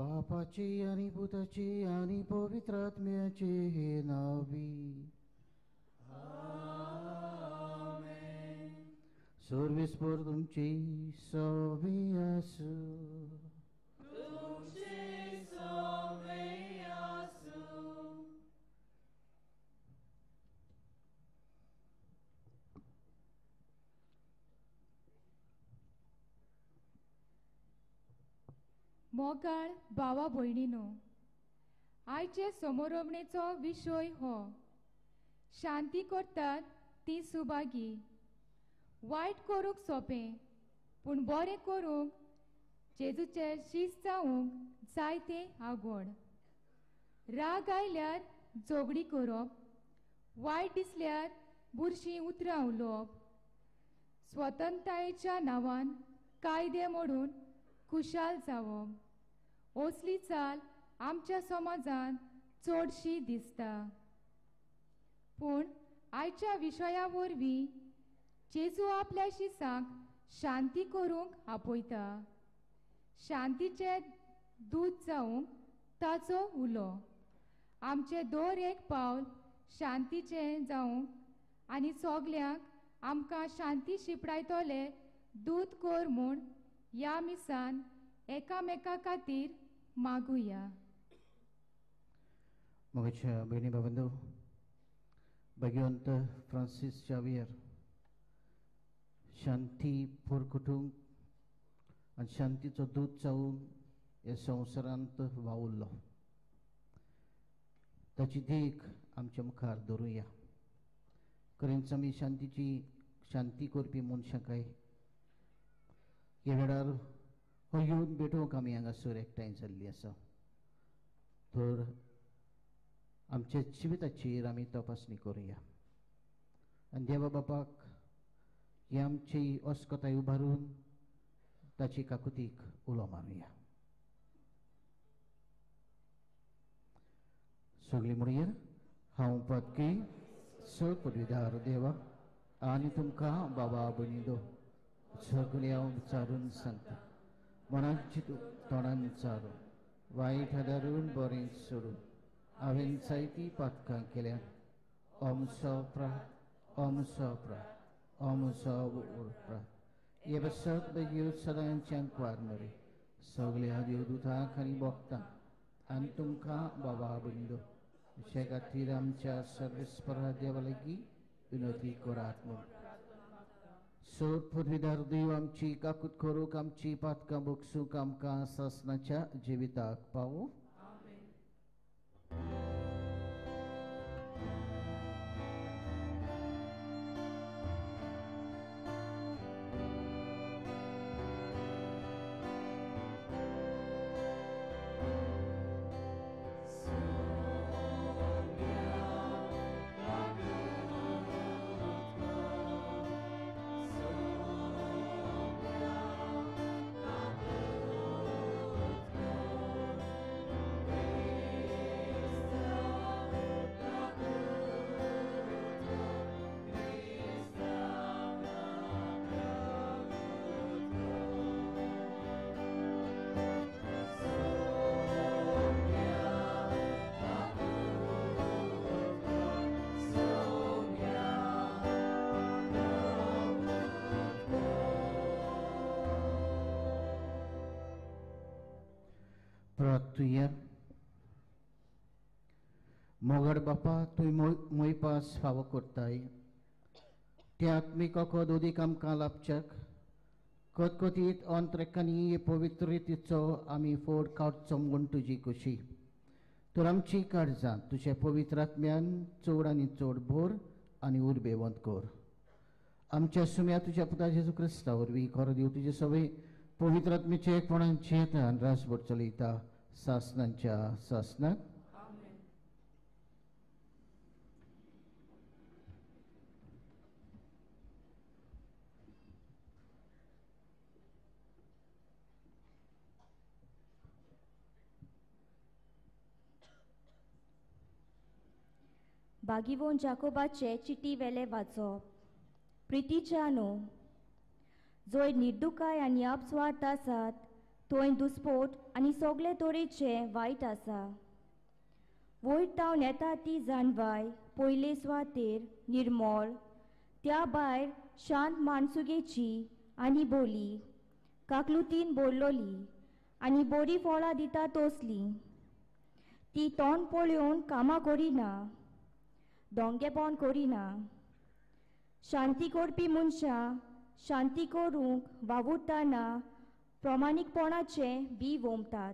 बापाचे आणि पुताचे आणि पवित्र आत्म्याचे हे नावी. सर्वेस्पर तुमची सवे आसू. मोगाळ भावा भयणीनो, आयचे समोरमणेचो विशय हो शांती करतात ती सुभागी. वायट करूंक सोंपें पूण बरें करूंक जेजूचे शीस जावंक जाय तें आवड. राग आयल्यार झगडी करप, वायट दिसल्यार बुरशीं उतरां उलोवप, स्वतंत्रतायेच्या नांवान कायदे मोडून खुशाल जावप, असली चाल आमच्या समाजांत चडशी दिसता. पूण आयच्या विशया वरवीं जेजू आपल्या शिसांक शांती करूंक आपयता. शांतीचे दूत जावंक ताचो उलो. आमचे दर एक पावल शांतीचें जावंक आनी सगल्यांक आमकां शांती शिपडायतले दूत कर म्हूण ह्या मिसान एकामेका खातीर मागुया. मोगाच्या भयणी भावंडो, भगवंत फ्रांसीस जावियर शांती पोरकुटूंक आनी शांतीचो दूत जावन ह्या संवसारांत वावुरलो. ताची देख आमच्या मुखार दवरुया. खरेंच आमी शांती करपी मनशांकाय ह्या वेळार हो येवन भेटोवंक आमी हांगासर एकठांय जाल्लीं आसा. तर आमच्या जिविताचेर आमी तपासणी करुया आनी देवा बापाक ही आमची अस्कोताय उबारून ताची काकुतीक उलो मारुया. सगळीं म्हणुया, हांव पदकी सपदवीदार देवा आनी तुमकां बाबा भयणीनो सगळें हांव विचारून सांगता. मनांत चिंतून तोंडान विचारून वायट आदारून बरें सोडून हांवें जायतीं पातकां केल्यात. ओमसो उरपा हे बसत बेगीन सदांच्यान क्वार मरे सगळ्या देवदूतांक आनी भक्तांक आनी तुमकां बाबा भयणीनो अशे खातीर आमच्या सर्वेस्परा देवा लागीं विनोती करात म्हूण. सो पदवीदार देव आमची काकूत करूंक आमची पातकां भोगसूंक आमकां सासणाच्या जिविताक पावो. मोगड बापा तुय मोयपास फावो करताय ते आत्मीक ओकोद उदीक आमकां लाभच्याक कोतकोतीत अंतरेकांनी हे पवित्र रितीचो आमी फोड काडचो म्हूण तुजी खुशी. तर आमची काळजां तुजे पवित्र आत्म्यान चड आनी चड भर आनी उर्बेवंत कर. आमच्या सुम्या तुज्या पुता जेजू क्रिस्ता वरवीं खरो देव तुजे सगळे पवित्र आत्म्याचे एकपणान चेता आनी रासभर चलयता सासनांच्या सासनाक. बागिवोन जाकोबाचे चिटी वेले वाचप. प्रितीच्या न्हू, जोय निर्दुकाय आनी अपस्वार्थ आसात थंय दुस्पोट आनी सगळे तरेचे वायट आसा. वयर तावन येता ती जाणवाय पयले सुवातेर निर्मळ, त्या भायर शांत माणसुगेची आनी बोली, काकलुतीन बोरलोली आनी बरी फळां दिता तसली. ती तोंड पळोवन कामां करिना, दोंगेपण करिना. शांती करपी मनशां शांती करूंक वावुरतना प्रमाणीकपणाचे बी वोमतात.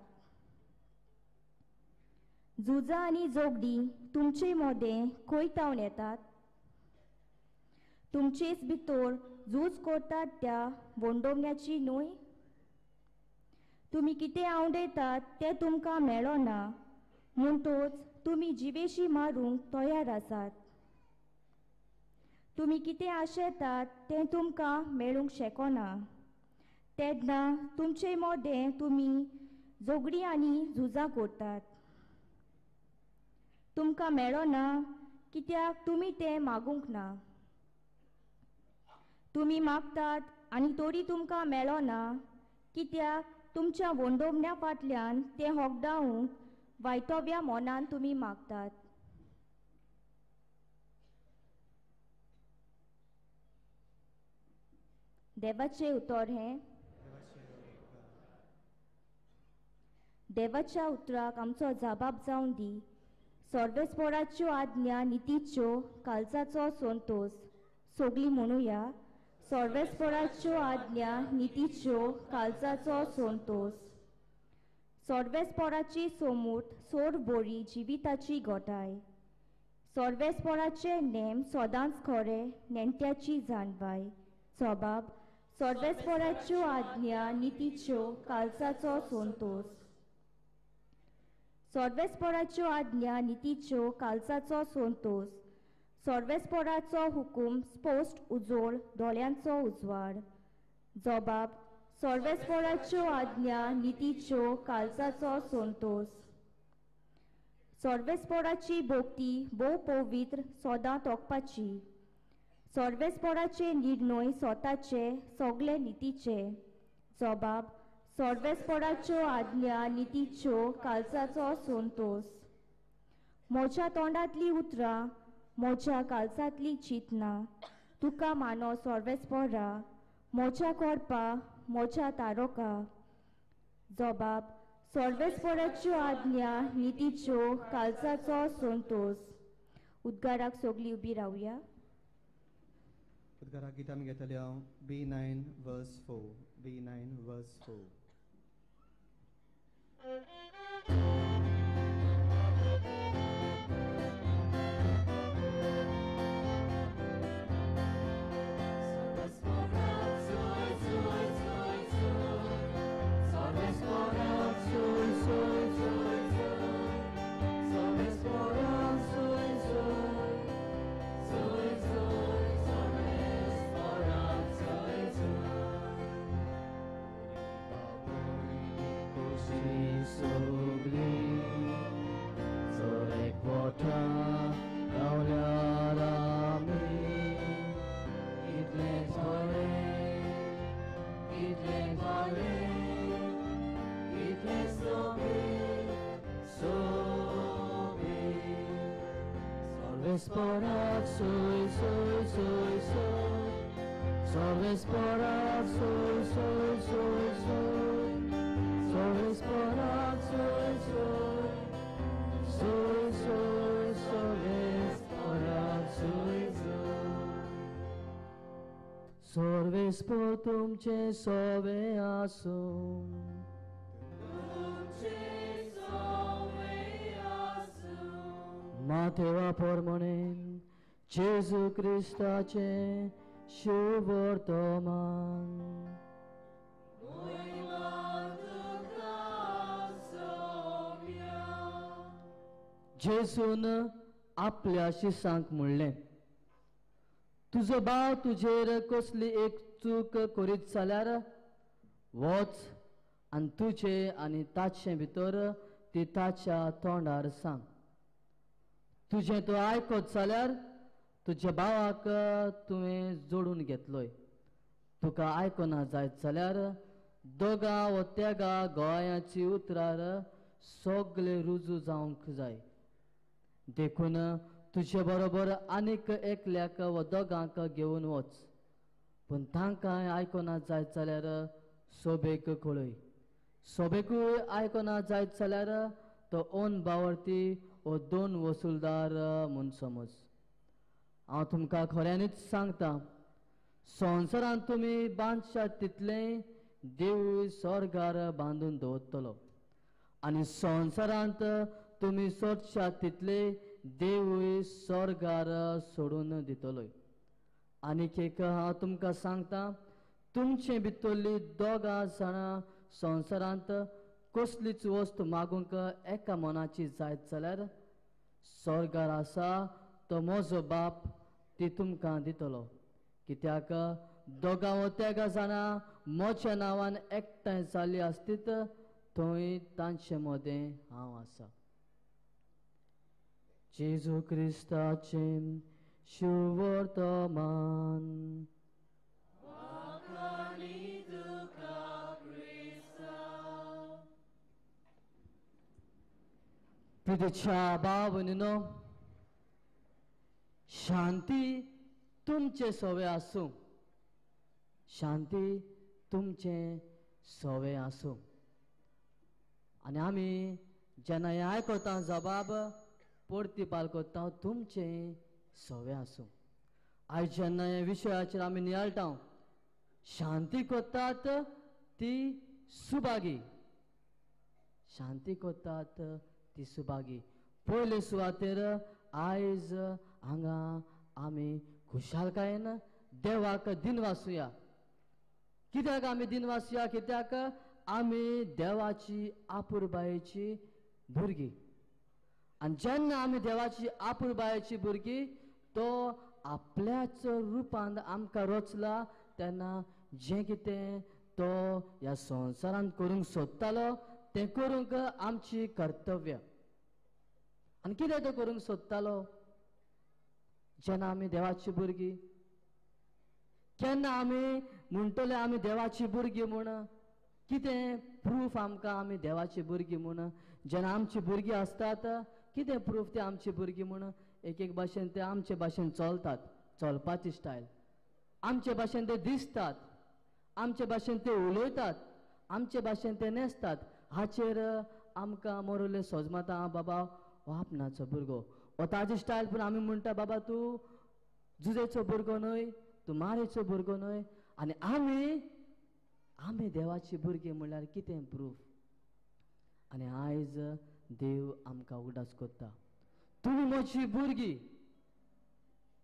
झुजां आनी जोगडी तुमचे मोदें खंय तावन येतात? तुमचेच भितर झूज करतात त्या वोंडोवण्याची न्हय? तुमी कितें आवडयतात तें तुमकां मेळना म्हणटच तुमी जिवेशी मारूंक तयार आसात. तुमी कितें आशेतात तें तुमकां मेळूंक शकना. तेन्ना तुमचे मोदें तुमी जोगडी आनी झुजां करतात. तुमकां मेळना कित्याक तुमी तें मागूंक ना. तुमी मागतात आनी तरी तुमकां मेळना कित्याक तुमच्या वोंडोवण्या फाटल्यान तें होगडावंक वायटव्या मोनान तुमी मागतात. देवाचे उतर हें. देवाच्या उतराक आमचो जबाब जावन दी. सर्वेस्पराच्यो आज्ञा नितीच्यो काळजाचो संतोष. सगळीं म्हणुया, सर्वेस्पराच्यो आज्ञा नितीच्यो काळजाचो संतोष. सर्वेस्पराची सोमूत सोर बोरी जिविताची गोठाय. सर्वेस्पराचे नेम सदांच खरे नेणट्याची जाणवाय. जबाब, सर्वेस्पराच्यो आज्ञा नितीच्यो काळजाचो संतोष. सर्वेस्पराच्यो आज्ञा नितीच्यो काळजाचो संतोष. सर्वेस्पराचो हुकूम स्पश्ट उजोड दोळ्यांचो उजवाड. जबाब, सर्वेस्पराच्यो आज्ञा नितीच्यो काळजाचो संतोष. सर्वेस्पराची भोक्ती भोव पवित्र सदां तोकपाची. सर्वेस्पराचे निर्णय स्वताचे सगळे नितीचे. जबाब, सर्वेस्पराच्यो आज्ञा नितीच्यो काळजाचो संतोष. म्हज्या तोंडांतली उतरां म्हज्या काळजांतली चिंतना तुका मानो सर्वेस्परा, म्हज्या कोरपा म्हज्या तारोका. जबाब, सर्वेस्पराच्यो आज्ञा नितीच्यो काळजाचो संतोष. उद्गाराक सगळीं उबी रावया. उद्गाराक गीत आमी घेतले हांव B9 verse 4. B9 verse 4. Sorvesporak soy, soy, soy, soy. Sorvesporak soy, soy, soy, soy. Sorvesporak soy, soy. Soy, soy, sorvesporak soy, soy. Sorvespor tumche sove asum. Mateva pormonen Jesu Christace शुभवर्तमान. जेसून आपल्या शिसांक म्हणलें, तुजो भाव तुजेर कसली एक चूक करीत जाल्यार वच आनी तुजे आनी ताचे भितर ती ताच्या तोंडार सांग. तुजें तूं आयकत जाल्यार तुज्या भावाक तुवें जोडून घेतलोय. तुका आयकना जायत जाल्यार दोगा व तेगा गोंयाची उतरार सगळे रुजू जावंक जाय. देखून तुजे बरोबर आनीक एकल्याक व दोगांक घेवन वच. पूण तांकां आयकोना जायत जाल्यार सोबेक कळय. सोबेकूय आयकोना जायत जाल्यार तो ओन बावर्ती वो 2 वसूलदार म्हूण समज. हांव तुमकां खऱ्यांनीच सांगता, संवसारांत तुमी बांदशात तितलें देवूय स्वर्गार बांदून दवरतलो, आनी संवसारांत तुमी सोदशात तितले देवूय स्वर्गार सोडून दितलोय. आनीक एक हांव तुमकां सांगता, तुमचे भितरली 2 जाणां संवसारांत कसलीच वस्त मागूंक एका मनाची जायत जाल्यार स्वर्गार आसा तो म्हजो बाप ती तुमकां दितलो. कित्याक 2 व 3 जाणां म्हज्या नांवान एकठांय जाल्लीं आसतीत थंय तांचे मदें हांव आसा. जेजू क्रिस्ताचें शुवर्तमान. प्रितीच्या भाव भयणीनो, शांती तुमचे सवे आसूं. शांती तुमचे सवे आसूं. आनी आमी जेन्ना हें आयकता जबाब परती पाल करता, तुमचे सवे आसूं. आयज जेन्ना हे विशयाचेर आमी नियाळटा, शांती कोत्तात ती सुभागी. शांती कोत्तात ती सुभागी. पयले सुवातेर आयज हांगा आमी खुशालकायेन देवाक दिनवासुया. कित्याक आमी दिनवासुया? कित्याक आमी देवाची आपुरबायेची भुरगीं. आनी जेन्ना आमी देवाची आपुरबायेची भुरगीं, तो आपल्याच रुपान आमकां रचला, तेन्ना जें कितें तो ह्या संवसारांत करूंक सोदतालो तें करूंक आमची कर्तव्य. आनी कितें तो करूंक सोदतालो? जेन्ना आमी देवाची भुरगीं, केन्ना आमी म्हणटले आमी देवाची भुरगीं म्हूण, कितें प्रूफ आमकां आमी देवाची भुरगीं म्हूण? जेन्ना आमची भुरगीं आसतात, कितें प्रूफ ते आमची भुरगीं म्हूण? एक भाशेन ते आमचे भाशेन चलतात, चलपाची स्टायल आमचे भाशेन ते दिसतात, आमचे भाशेन ते उलयतात, आमचे भाशेन ते न्हेसतात. हाचेर आमकां मोरले सोजमाता, बाबा हो आपणाचो भुरगो, हो ताजी स्टायल. पूण आमी म्हणटा, बाबा तूं जुजेचो भुरगो न्हय, तूं मारेचो भुरगो न्हय. आनी आमी देवाची भुरगीं म्हणल्यार कितें प्रूफ? आनी आयज देव आमकां उगडास करता, तुमी म्हजी भुरगीं.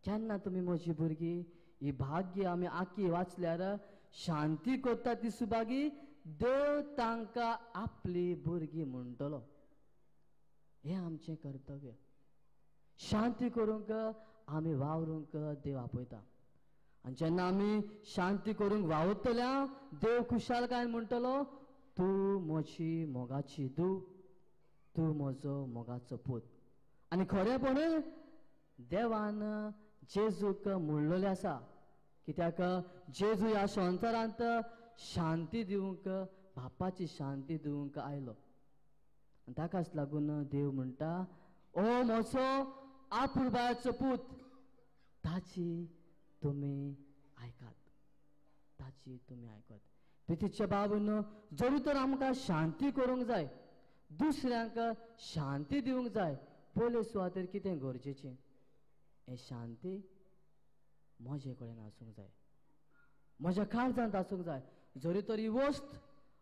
केन्ना तुमी म्हजी भुरगीं? ही भाग्य आमी आखी वाचल्यार शांती कोत्ता ती सुभागी, देव तांकां आपली भुरगीं म्हणटलो. हें आमचें कर्तव्य. शांती करूंक आमी वावरूंक देव आपयता. आनी जेन्ना आमी शांती करूंक वावुरतल्या, देव खुशालकायेन म्हणटलो, तूं म्हजी मोगाची धूव, तूं म्हजो मोगाचो पूत. आनी खरेपणूय देवान जेजूक म्हणलेलें आसा. कित्याक जेजू ह्या संवसारांत शांती दिवंक, बापाची शांती दिवंक आयलो. ताकाच लागून देव म्हणटा, ओ म्हजो आपुरबायचो पूत, ताची तुमी आयकात, ताची तुमी आयकात. प्रितीच्या भावांनो, जरी तर आमकां शांती करूंक जाय, दुसऱ्यांक शांती दिवंक जाय, पयले सुवातेर कितें गरजेचें? हें शांती म्हजे कडेन आसूंक जाय, म्हज्या काळजांत आसूंक जाय. जरी तर ही वस्त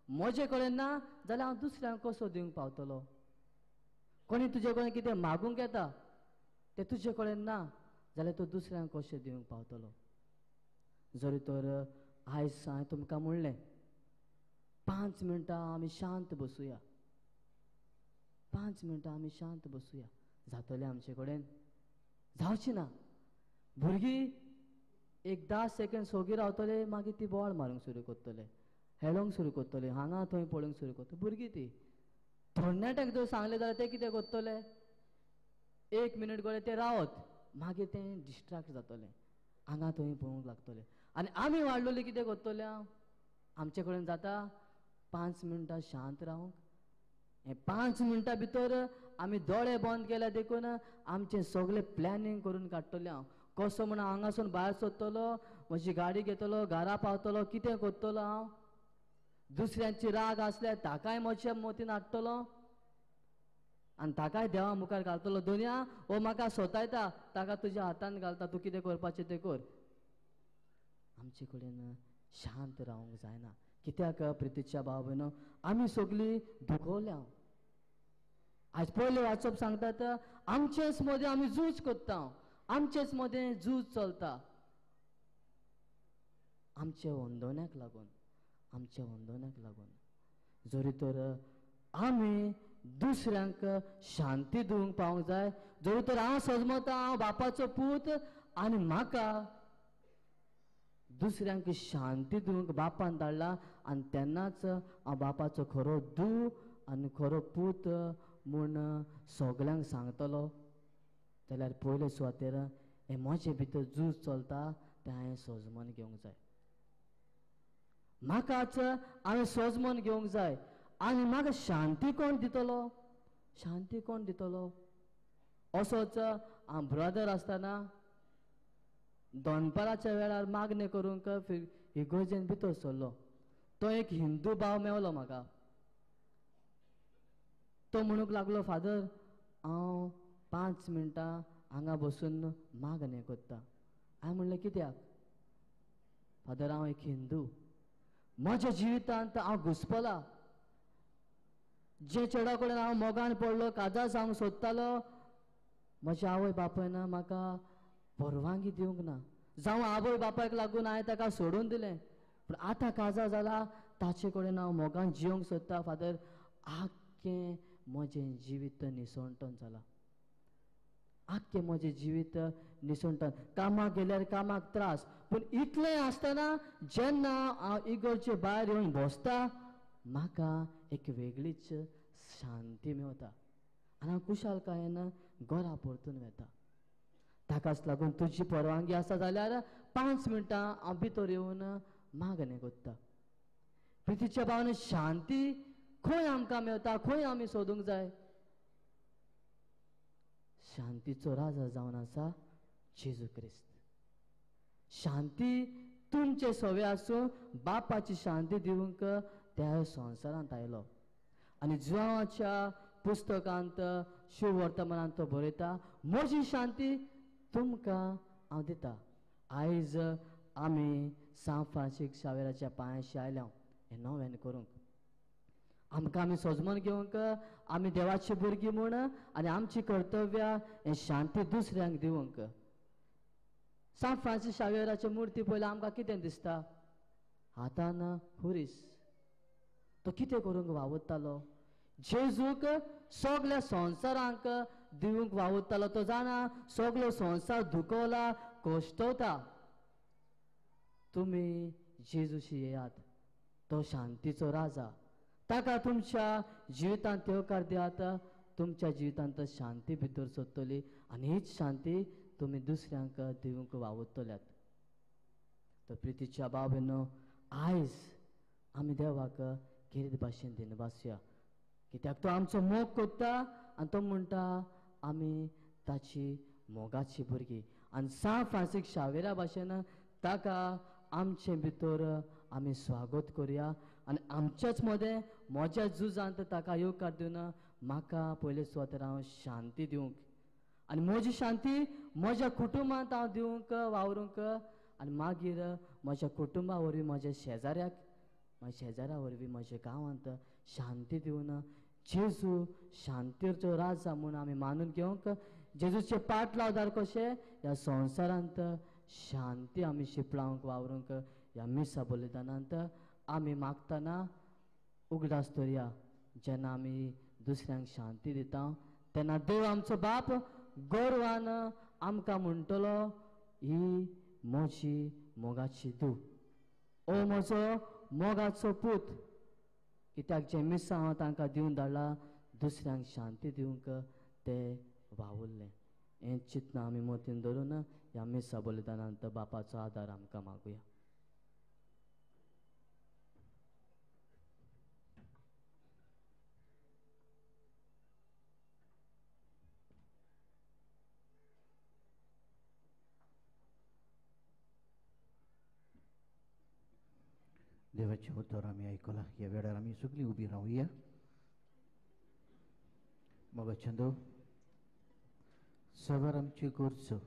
म्हजे कडेन ना जाल्यार हांव दुसऱ्यांक कसो दिवंक पावतलो? कोणी तुजे कडेन कितें मागूंक येता, तें तुजे कडेन ना जाल्यार तो दुसऱ्यांक कशें दिवंक पावतलो? जरी तर आयज हांवें तुमकां म्हणलें 5 मिनटां आमी शांत बसुया, 5 मिनटां आमी शांत बसुया, जातलें आमचे कडेन? जावची ना. भुरगीं एक 10 सेकंड सोगी रावतले, मागीर ती बॉल मारूंक सुरू करतले, हेळोंक सुरू करतले, हांगा थंय पळोवंक सुरू करतले. भुरगीं ती थोडण्याक जर सांगलें जाल्यार ते कितें करतले? 1 मिनट गोळे ते रावत, मागीर ते डिस्ट्रॅक्ट जातले, हांगा थंय पळोवंक लागतले. आनी आमी वाडलेली कितें करतले? आमचे कडेन जाता 5 मिनटां शांत रावंक हे 5 मिनटां भितर आमी दोळे बंद केल्या देखून आमचें सगळें प्लॅनिंग करून काडटलें हांव कसो म्हण हांगासून भायर सरतलो म्हजी गाडी घेतलो घरा पावतलो कितें करतलो हांव दुसऱ्यांची राग आसल्यार ताकाय म्हज्या मतीन हाडटलो आनी ताकाय देवा मुखार घालतलो दुनिया हो म्हाका सोतायता ताका तुज्या हातान घालता तूं कितें करपाचें तें कर आमचे कडेन शांत रावंक जायना कित्याक प्रितीच्या भाव भयणो आमी सगळीं दुखोवल्या आज पयले वाचप सांगतात आमचेच मदें आमी झूज करता आमचेच मदें झूज चलता आमच्या वंदोन्याक लागून जरी तर आमी दुसऱ्यांक शांती दिवंक पावंक जाय जरी तर हांव सजमता हांव बापाचो पूत आनी म्हाका दुसऱ्यांक शांती दिवंक बापान धाडला आनी तेन्नाच हांव बापाचो खरो धूव आनी खरो पूत म्हूण सगळ्यांक सांगतलो जाल्यार पयले सुवातेर हे म्हजे भितर झूज चलता तें हांवें सजमन घेवंक जाय म्हाकाच हांवें सजमन घेवंक जाय आनी म्हाका शांती कोण दितलो असोच हांव ब्रदर आसतना दनपाराच्या वेळार मागणें करूंक इगर्जेन भितर सरलो तो एक हिंदू भाव मेवलो म्हाका तो म्हणूंक लागलो फादर हांव 5 मिनटां हांगा बसून मागणें करता हांवें म्हणलें कित्याक फादर हांव एक हिंदू म्हज्या जिवितांत हांव घुस्पला जे चेडा कडेन हांव मोगान पडलो काजार जावंक सोदतालो म्हज्या आवय बापायन म्हाका परवानगी दिवंक ना जावं आवय बापायक लागून हांवें ताका सोडून दिलें पूण आतां काजार जाला ताचे कडेन हांव मोगान जिवंक सोदता फादर आख्खें म्हजें जिवीत निसवटन जालां आख्खें म्हजें जिवीत निसवटन कामाक गेल्यार कामाक त्रास पूण इतलें आसतना जेन्ना हांव इगर्जे भायर येवन बसता म्हाका एक वेगळीच शांती मेवता आनी हांव कुशालकायेन घरा परतून वेता ताकाच लागून तुजी परवानगी आसा जाल्यार 5 मिनटां हांव भितर येवन मागणें करता प्रितीच्या भावान शांती खंय आमकां मेवता खंय आमी सोदूंक जाय शांतीचो राजा जावन आसा जेजू क्रिस्त शांती तुमचे सवे आसूं बापाची शांती दिवंक त्या संवसारांत आयलो आनी जुआंवाच्या पुस्तकांत शुभ वर्तमानांत तो बरयता म्हजी शांती तुमकां हांव दिता आयज आमी सान फ्रांसीस शावेराच्या पांयाशी आयल्या हें नवें करूंक आमकां आमी सजमन घेवंक आमी देवाची भुरगीं म्हूण आनी आमची कर्तव्या हें शांती दुसऱ्यांक दिवंक सान फ्रांसीस शावेराचे मुर्ती पयल्यार आमकां कितें दिसता हातान हुरीस तो कितें करूंक वावुरतालो जेजूक सगळ्या संवसारांक दिवंक वावुरतालो तो जाणा सगळो संवसार दुखवला कोश्टवता तुमी जेजूशी येयात तो शांतीचो राजा ताका तुमच्या जिवितांत येवकार दियात तुमच्या जिवितांत शांती भितर सोदतली आनी हीच शांती तुमी दुसऱ्यांक दिवंक वावुरतल्यात तर प्रितीच्या भाव भयणो आयज आमी देवाक कितें भाशेन दिनवासया कित्याक तो आमचो मोग करता आनी तो म्हणटा आमी ताची मोगाची भुरगीं आनी सान फ्रांसीस शावेरा भाशेन ताका आमचे भितर आमी स्वागत करुया आनी आमचेच मदें म्हज्या झुजांत ताका येवकार दिवन म्हाका पयले सुवातेर हांव शांती दिवंक आनी म्हजी शांती म्हज्या कुटुंबांत हांव दिवंक वावरूंक आनी मागीर म्हज्या कुटुंबा वरवीं म्हज्या शेजाऱ्याक म्हज्या शेजाऱ्या वरवीं म्हज्या गांवांत शांती दिवन जेजू शांतीचो राजा म्हूण आमी मानून घेवंक जेजूचे पाटलावदार कशे ह्या संवसारांत शांती आमी शिपळावंक वावरूंक ह्या मिसा बलिदानांत आमी मागतना उगडास दवरया जेन्ना आमी दुसऱ्यांक शांती दिता तेन्ना देव आमचो बाप गर्वान आमकां म्हणटलो ही म्हजी मोगाची धूव ओ म्हजो मोगाचो पूत कित्याक जे मिसा हांव तांकां दिवन धाडला दुसऱ्यांक शांती दिवंक ते वावुरले हें चिंतन आमी मतीन धरून ह्या मिसा बलिदानांत बापाचो आदार आमकां मागुया देवाचे उद्धार आम्ही ऐकला. या वेळार आम्ही सगळी उभी राहूया. मग चंदो सवार आमची गोरचो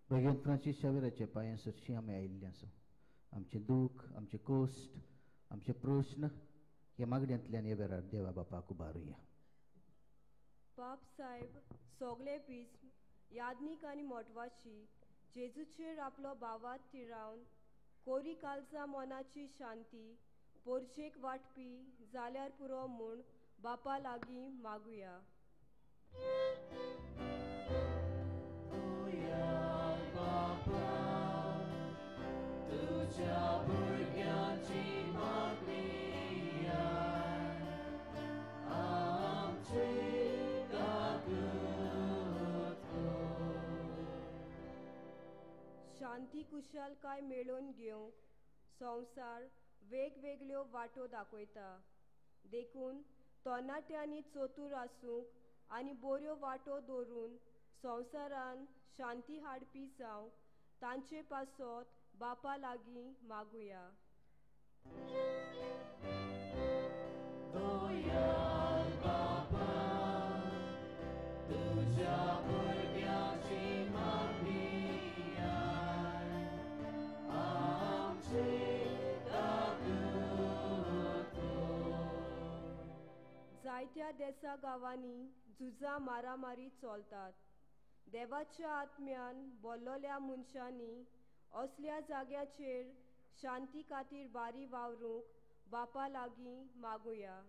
भगवंत फ्रांसीस शावेराचे पांयां सरशी आमी आयिल्ले आसो. आमचे दूख, आमचे कोश्ट, आमचे प्रश्न ह्या मागण्यांतल्यान ह्या वेळार देवा बापाक उबारुया. बाप साहेब सोगले पिस्म यादनीक आनी मोटवाची जेजूचेर आपलो बावात तिरावन कोरी कालचा मोनाची शांती पोरचेक वाटपी जाल्यार पुरो म्हूण बापा लागीं मागुया. शांती कुशालकाय मेळोवन घेवंक संवसार वेगवेगळ्यो वाटो दाखयता. देखून तरणाट्यांनी चतूर आसूंक आनी बऱ्यो वाटो दवरून संवसारान शांती हाडपी जावंक तांचे पासत बापा लागीं मागुया. जायत्या देसा गांवांनी झुजां मारामारी चलतात. देवाच्या आत्म्यान बोल्लोल्या मनशांनी असल्या जाग्याचेर शांती खातीर बारी वावरूंक बापा लागीं मागुया.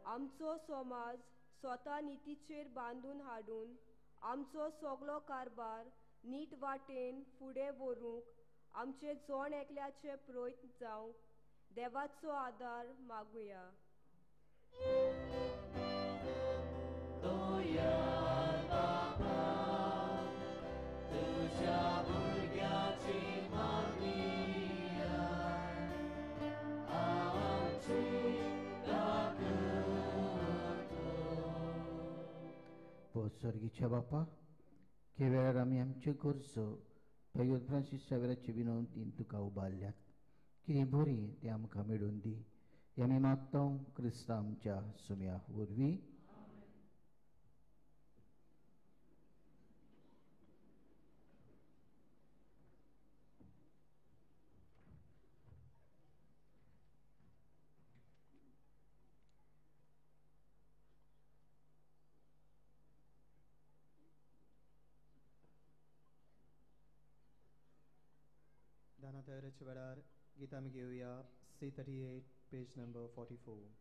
आमचो समाज स्वता नितीचेर बांदून हाडून आमचो सगळो कारबार नीट वाटेन फुडें व्हरूंक आमचे जोण एकल्याचे प्रयत्न जावंक देवाचो आदार मागुया. स्वर्गीच्या बापा, के वेळार आमी आमच्यो गरजो भगवंत फ्रांसीस शावेराचे विनवणीन तुका उबारल्यात. कितें बरी तें आमकां मेळून दी. हें आमी मागता क्रिस्ता आमच्या सुम्या वरवीं. दाना तयारीच्या वेळार गीत आमी घेवया C38 page number 44.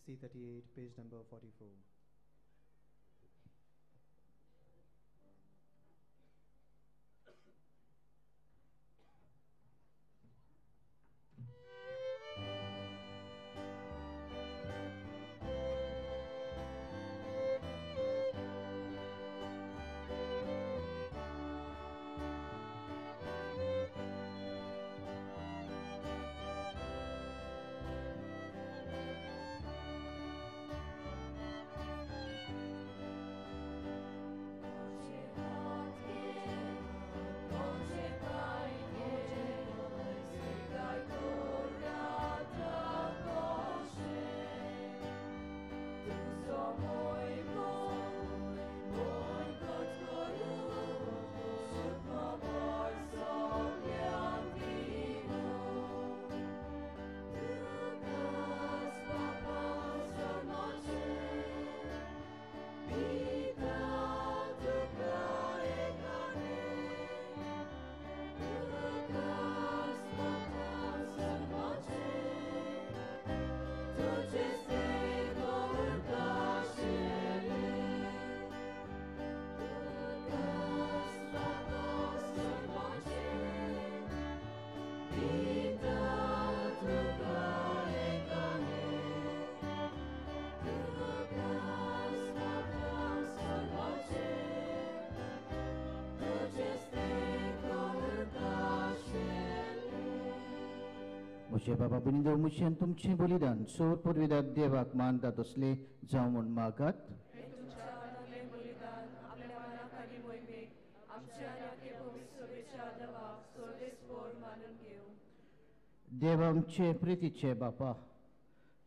C38 page number 44. म्हजे बाबा बिनिदेव मुशेन तुमचें बलिदान सोर पुरविदार देवाक मानतात असले जावं म्हूण मागात. देव आमचे प्रितीचे बापा,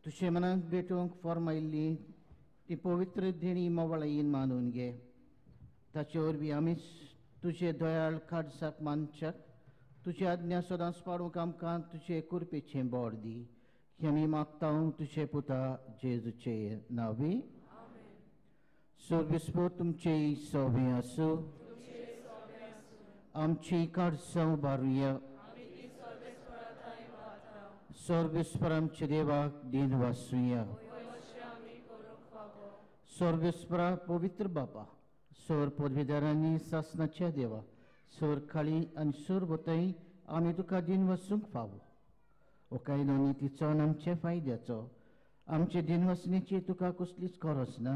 तुजे मनाक भेटूंक फॉर्मायिल्ली ती पवित्र देणी मोवाळायेन मानून घे. ताचे वरवीं आमी तुजे दयाळ काडसाक मानच्याक तुजी आज्ञा सदांच पाडूंक आमकां तुजे कुरपेचें बोड दी. हें आमी मागता तुजे पुता जेजूचे नांवी. सर्वेस्पर तुमचे सोबे आसूं. आमची काडसां उबारुया. सर्वेस्पर आमचे देवाक दिन वासुया. सर्वेस्परा पवित्र बापा, सोर पदवीदारांनी सासनाच्या देवा, सोर खाली आनी सोर वताई आमी तुका दिन वसूंक फावो. हो कायदो नितीचो आनी आमच्या फायद्याचो. आमचे दिन वसणेची तुका कसलीच गरज ना.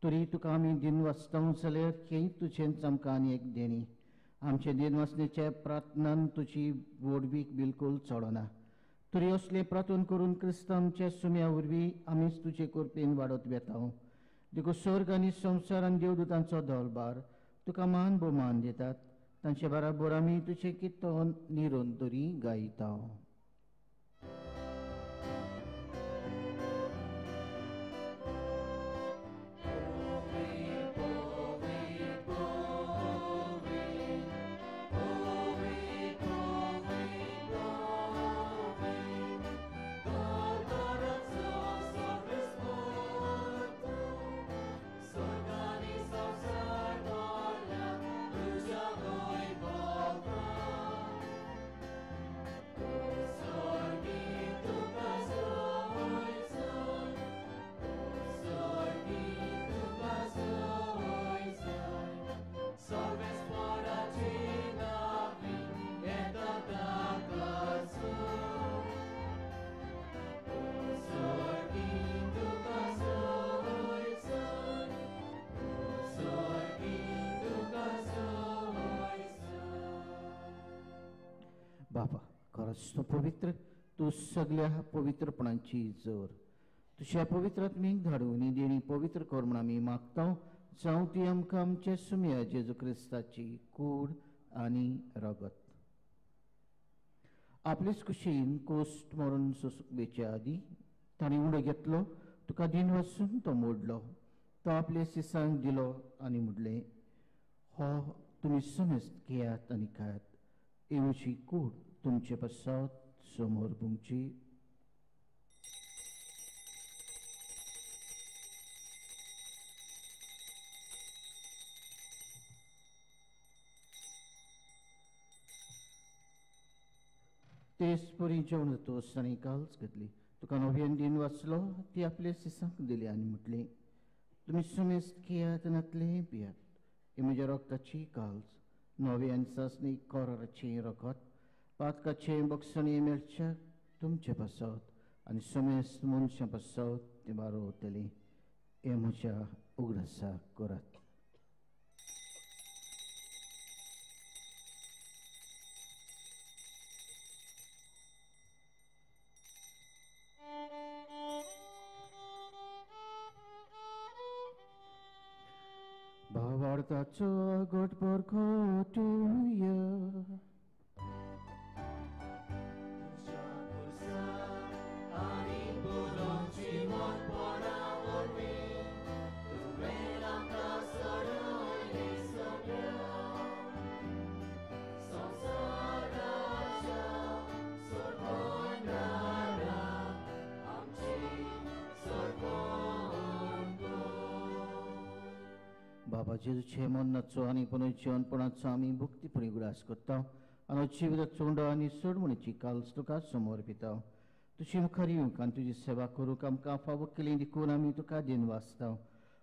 तरी तुका आमी दिन वाचता जाल्यार हें तुजेंच आमकां आनी एक देणी. आमचे दिन वसणेच्या प्रार्थनान तुजी वडवीक बिलकुल चडना. तरी असले प्रार्थना करून क्रिस्तांच्या सुम्या वरवीं आमीच तुजे कुरपेन वाडत वेता. देखून स्वर्ग आनी संवसार आनी देवदूतांचो दळबार तुका मान भोवमान दितात. तांचे बराबर आमी तुजे कितोन निरंतरी गायता. बापा, खरंच तूं पवित्र, तूं सगळ्या पवित्रपणाची जोर. तुज्या पवित्र आत्मीक धाडून देणी पवित्र कर म्हूण आमी मागता. जावं ती आमकां आमच्या सुम्या जेजू क्रिस्ताची कूड आनी रगत. आपलेच कुशीन कोस्ट मरून सुसुकबेच्या आदी ताणें उडो घेतलो, तुका दिन वचून तो मोडलो. तो आपले सिसांक दिलो आनी म्हणलें, हो तुमी समेस्त घेयात आनी खायात. ही म्हजी कूड तुमचे पश्चात समोर तुमची. तेच परी जेवण तोस आनी काल्स घेतली. तुका नव्यान दिन वाचलो, ती आपल्या सिसांक दिली आनी म्हटली, तुमी समेस्त घेयात नातले पियात. ही म्हज्या रक्ताची काल्स, नव्यान सासणी कोराची रगत. पातकाचे बक्षणी मेळच्या तुमचे पासत आनी समेस्त मनशां पासत ते बारोवतली. हे म्हज्या उगडासाक करात. भावार्थाचो गोटभर खोटुया. बाबा जेजूचे मरणाचो आनी पुनर्जीवनपणाचो आमी भक्तीपणी उगडास करता. आनी जिविताचो उंडो आनी सोडमणीची काल्स तुका समोर पिता. तुजी मुखार येवंक आनी तुजी सेवा करूंक आमकां फावो केली देखून आमी तुका दिन वाचता.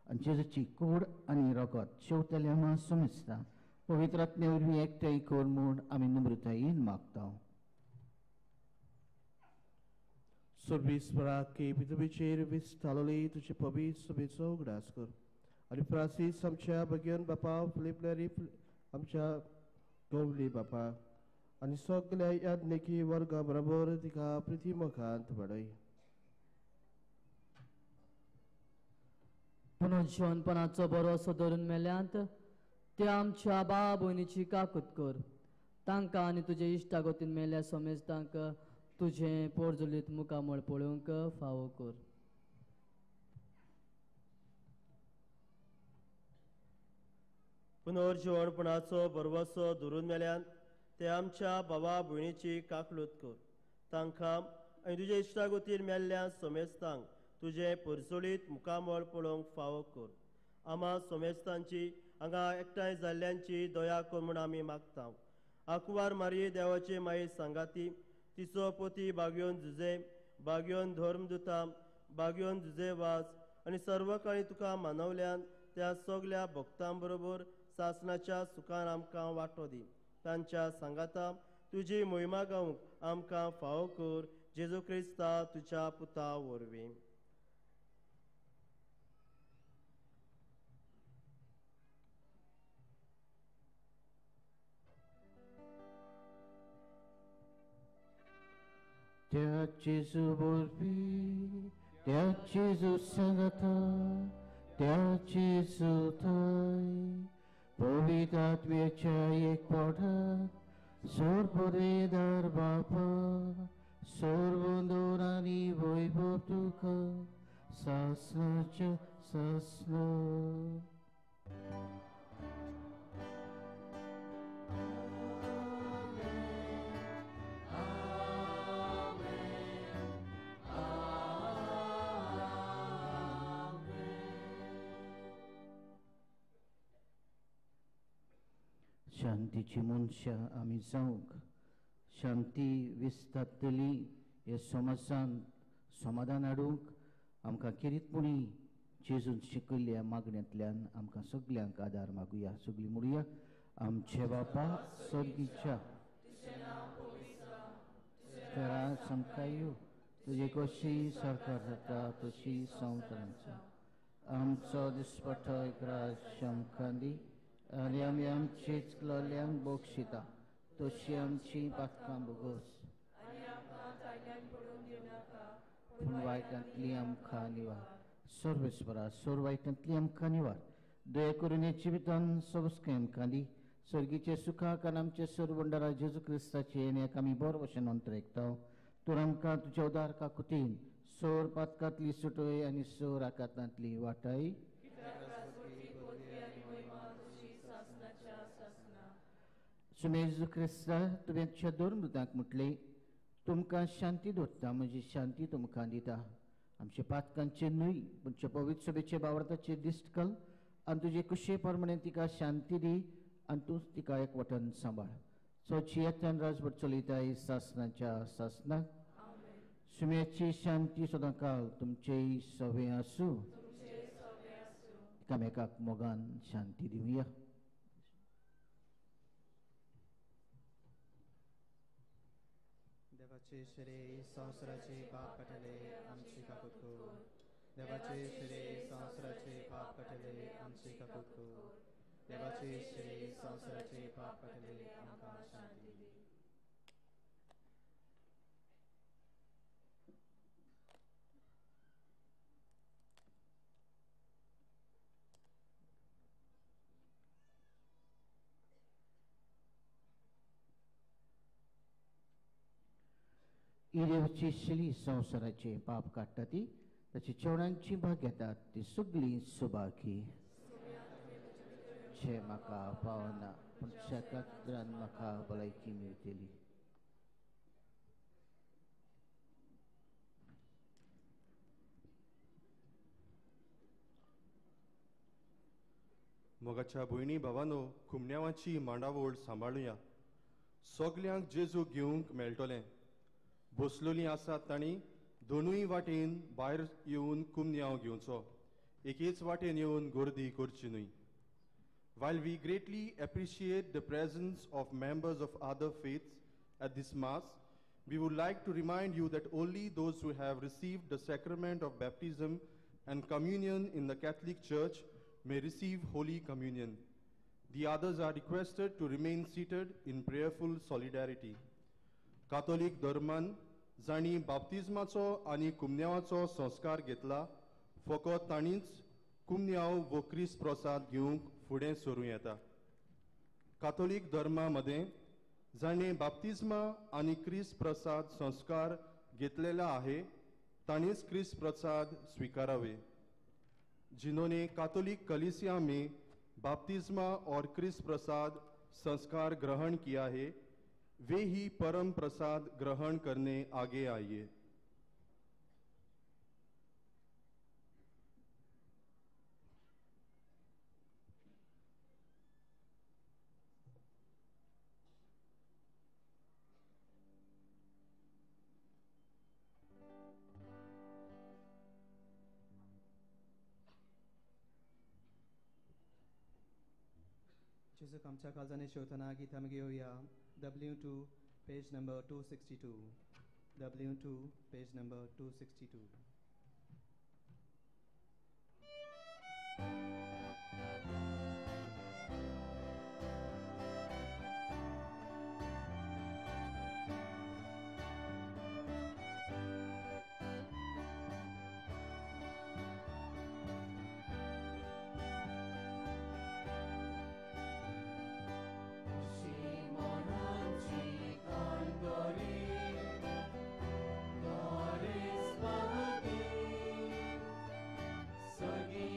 आनी जेजूची कूड आनी रगत शेवतले आमी समजता. पवित्र आत्मे वरवीं एकठांय कर म्हूण आमी नम्रतायेन मागता. सर्वेस्पराक पृथ्वीचेर विस्तारलेली तुजे पवित्र सभेचो उगडास कर. आनी फ्रांसीस आमच्या भगियन बापा, फिलिप नेरी आमच्या गवली बापा आनी सगल्या याज्ञिकी वर्गा बरोबर तिका प्रिथिमुखांत वाडय. पुनर्जीवनपणाचो बरोसो धरून मेल्यांत ते आमच्या भाव भयणीची काकूत कर. तांकां आनी तुजे इश्टागतीन मेल्या सोमेस्तांक तुजें पोरजुलीत मुखामळ पळोवंक फावो कर. पुनर्जीवनपणाचो बरवसो धरून मेल्यान ते आमच्या भावा भयणीची काकलूत कर. तांकां आनी तुजे इश्टागतीर मेल्ल्या सोमेस्तांक तुजे परसोळीत मुखामळ पळोवंक फावो कर. आमा सोमेस्तांची हांगा एकठांय जाल्ल्यांची दया कर म्हूण आमी मागता. आंकवार मारये देवाचे माये सांगाती, तिचो पोती बागयोन झुजे, बागयोन धर्मदुता, बागयोन झुजे वास आनी सर्व काळी तुका मानवल्यान त्या सगल्या भक्तां बरोबर सासणाच्या सुखान आमकां वांटो दी. तांच्या सांगाता तुजी मोहिमा गावंक आमकां फावो कर. जेजू क्रिस्ता तुज्या पुता वरवीं. त्या जेजू वरवीं त्या जेजू सांगाता त्या जेजू थंय पवित्र आत्म्याच्या एकपणांत सर्वोदयदार बापा सर्वोंदोर आनी वैभव तुका सासणाच्या सासणा. शांतीची मनशां आमी जावंक, शांती विस्तारतली हे समाजांत समाधान हाडूंक आमकां किरीतपणी जेजून शिकयल्ल्या मागण्यांतल्यान आमकां सगल्यांक आदार मागुया. सगळीं म्हणुया, आमचे बापा सर्गीच्या समकायो तुजे कशी सरकार जाता तशी संवसारांचा. आमचो दिसपठो ग्रास आमकां दी आनी आमी आमचेच लोल्यांक बक्षिता तशी आमची पातकां बोगोस पूण वायटांतली आमकां निवार. सर्वेस्परा सोर वायटांतली आमकां निवार. दया करून हे जिवितान सबस्के आमकां दी. सर्गीचे सुखाक आनी आमचे सर्वंडरा जेजू क्रिस्ताचे येण्याक आमी बरो भशेन अंतर आयकता. तर आमकां तुज्या उदार काकुतीन सोर पातकांतली सुटय आनी सोर आकांतांतली वाटाय. जेजू क्रिस्ता तुवें धर्मदूतांक म्हटलें, तुमकां शांती दवरता, म्हजी शांती तुमकां दिता. आमचे पातकांचे न्हय पूण पवित्र सभेचे भावार्थाचेर दिश्ट घाल आनी तुजे कुशे प्रमाणे तिका शांती दी आनी तूं तिका एकवटान सांबाळ. चडशी येत्यान राजभर चलयताय सासणाच्या सासणाक. सुम्याची शांती सदां काल तुमचेय सवे आसूं. एकामेकाक मोगान शांती दिवया. देवाचे श्रेय संवसाराचे पाप काटले आमची काकूत कर. देवाचे श्रेय संवसाराचे पाप काटले आमची काकूत कर. देवाचे श्रेय संवसाराचे पाप काटले आमकां शांती दी. ही देवाची शिली संवसाराचे पाप काडटा ती ताची चेवणांची भाग घेतात ती सगळीं सुभागी. जे म्हाका पावना पूण शेकात्रान म्हाका भलायकी मेळटली. मोगाच्या भयणी भावानो, खुमण्यावाची मांडावळ सांबाळुया. सगल्यांक जेजू घेवंक मेळटलें. बसलोलीं आसात तांणी दोनूय वाटेन भायर येवन कुमन्यांव घेवचो. एकेच वाटेन येवन गर्दी करची न्हय. While we greatly appreciate the presence of members of other faiths at this Mass, we would like to remind you that only those who have received the sacrament of baptism and communion in the Catholic Church may receive Holy Communion. The others are requested to remain seated in prayerful solidarity. कातोलीक धर्मान जाणी बाप्तिस्माचो आनी कुमन्यावाचो संस्कार घेतला, फकत तांणीच कुमन्याव वो क्रिस्त प्रसाद घेवंक फुडें सरूं येता. कातोलीक धर्मा मदें जाणे बाप्तिस्मा आनी क्रिस्त प्रसाद संस्कार घेतलेला आहे, ताणीच क्रिस्त प्रसाद स्वीकारावे. जिन्होंने कातोलिक कलीसिया में बपतिस्मा और क्रिस्त प्रसाद संस्कार ग्रहण किया है, वे ही परम प्रसाद ग्रहण करने आगे आइए. Jesu kamcha kalzane shotana gita mgioya W2 page number 262. W2 page number 262. Sorgi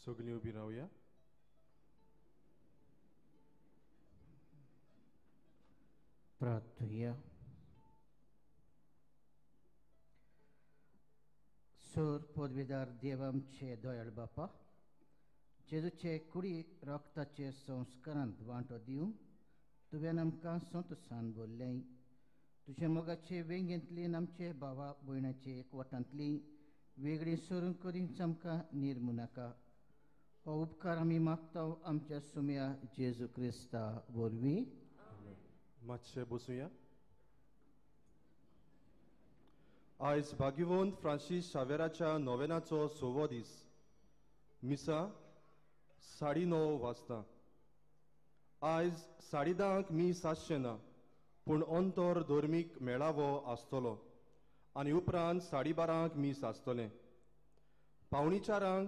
सगळीं उबी रावया. प्रार्थुया. सोर पदवीदार देव आमचे दयाळ बापा, जेजूचे कुडी रक्ताचे संस्कारांत वांटो दिवंक तुवें आमकां संतोशान बोल्लें. तुजे मोगाचे वेंगेंतली आमचे भावा भयणाचे एकवटांतली वेगळी सोडून करीच आमकां निर्मू नाका. हो उपकार आमी मागता आमच्या सुम्या जेजू क्रिस्ता वरवीं. मातशें बसूया. आयज भाग्यवंत फ्रांसीस शावेराच्या नोवेनाचो 6वो दीस. मिसा 9:30 वाजता. आयज 10:30 मीस आसचें ना, पूण अंतर धर्मीक मेळावो आसतलो आनी उपरांत 12:30 मीस आसतलें. 3:45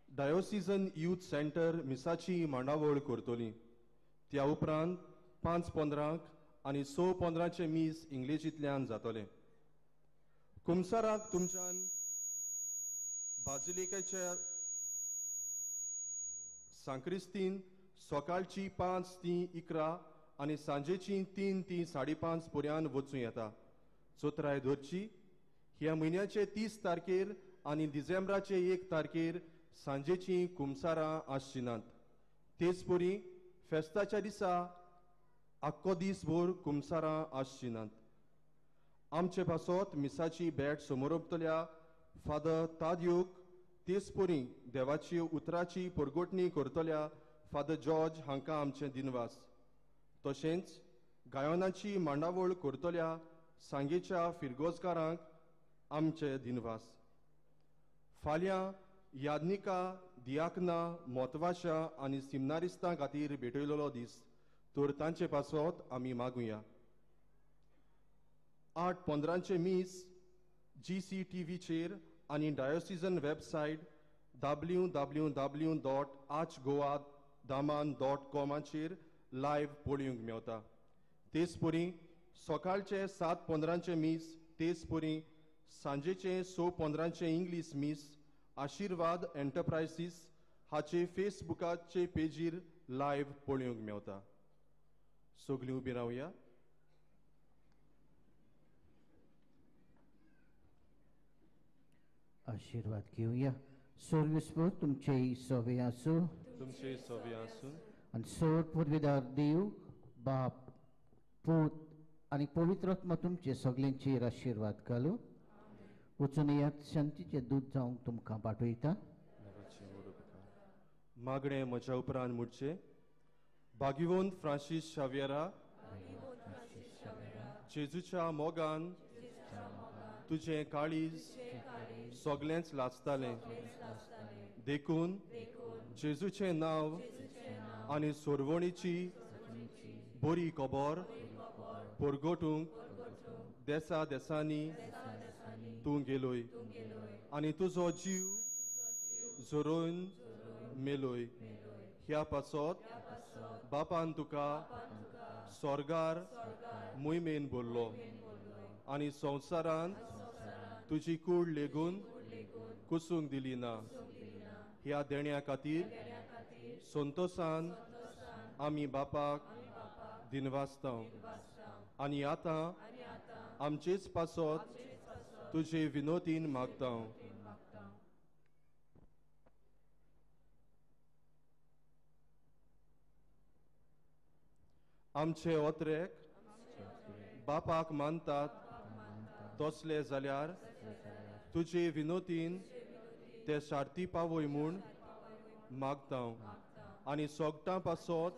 डायोसिजन यूथ सेंटर मिसाची मांडावळ करतली. त्या उपरांत 5:15 आनी 6:15 मीस इंग्लिशींतल्यान जातले. कुमसाराक तुमच्यान बाजिलिकेच्या सांक्रिस्तीन सकाळची 5 ती 11 आनी सांजेची 3 ती 5:30 पर्यान वचूं येता. चोत्राय धरची ह्या म्हयन्याचे 30 तारखेर आनी डिसेंबराचे 1 तारखेर सांजेची कुमसारां आसची नात. तेच परी फेस्ताच्या दिसा आख्खो दीसभर कुमसारां आसची नात. आमचे पासत मिसाची भेट समोरपतल्या फादर ताद्यूक तेच परी देवाची उतराची परगोटणी करतल्या फादर जॉर्ज हांकां आमचे दिनवास. तशेंच गायोनाची मांडावळ करतल्या सांगेच्या फिरगोजकारांक आमचे दिनवास. फाल्यां यादनिका दियाकना मोतवाशा आनी सिमनारिस्तां खातीर भेटयलेलो दीस, तर तांचे पासत आमी मागुया. 8:15 मीस GCTVचेर आनी डायोसिजन वेबसायट www.achgoadaman.com लायव्ह पळोवंक मेवता. तेच परी सकाळचे 7:15 मीस, तेच परी सांजेचे 6:15 इंग्लीश मीस आशिर्वाद एंटरप्रायसीस हाचे फेसबुकाचे पेजीर लायव्ह पळोवंक मेवता. सगळीं उबी रावया. आशीर्वाद घेवया. सोर्विस्पर तुमचे सोवे आसूं. तुमचे सोवे आसूं. आनी सोर पदवीदार देव बाप पूत आनी पवित्र आत्मा तुमचे सगळ्यांचेर आशीर्वाद घालूं. वचून येयात, शांतीचे दूत जावंक तुमकां पाठयता. मागणें म्हज्या उपरांत मुडचे. भाग्यवंत फ्रांसीस शावेरा, जेजूच्या मोगान तुजें काळीज सगळेंच लाजतालें. देखून जेजूचें नांव आनी सोरवणीची बरी खबर परगटूंक देसा देसांनी तूं गेलोय आनी तुजो जीव झरोवन मेलोय. ह्या पासत बापान तुका स्वर्गार मोहिमेन भरलो आनी संवसारांत तुजी कूड लेगून कुसूंक दिली ना. ह्या देण्या खातीर संतोशान आमी बापाक दिनवासतां. आनी आतां आमचेच पासत तुजे विनोदीन मागता. आमचे ओत्रेक बापाक मानतात तसले जाल्यार तुजे विनोदीन ते शार्ती पावय म्हूण मागता. आनी सोगटां पासत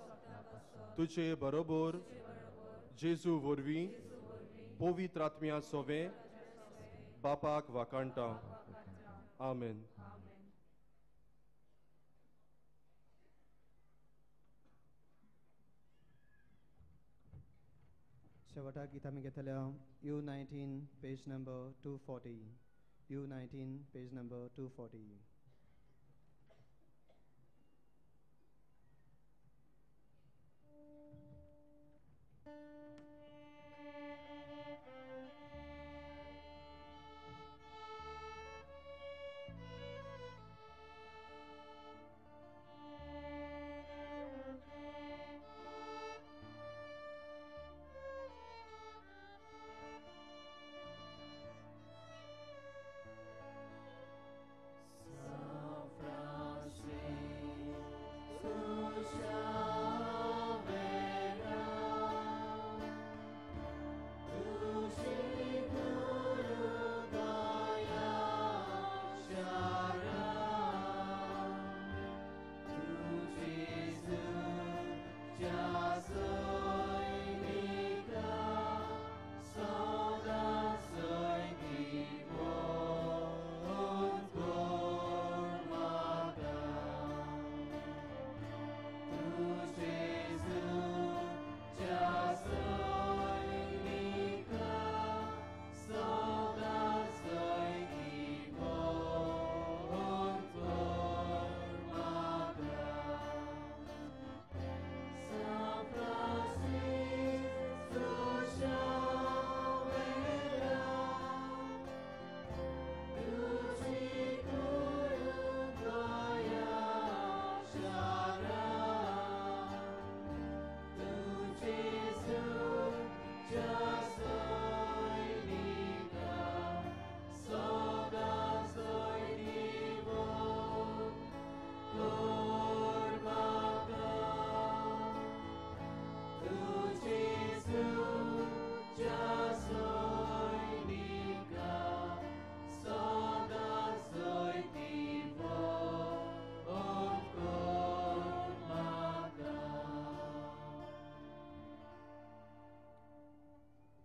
तुजे बरोबर जेजू वरवीं पवित्र आत्म्या सोवें बापाक वाकाणटा. आमेन. शेवटाक गीत आमी घेतल्या U19 page number 240. U19 page number 240.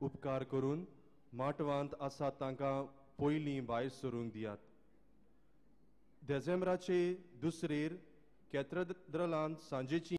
उपकार करून माटवांत आसात तांकां पयलीं भायर सरूंक दियात. डिसेंबराचे दुसरेर कॅथड्रलांत सांजेची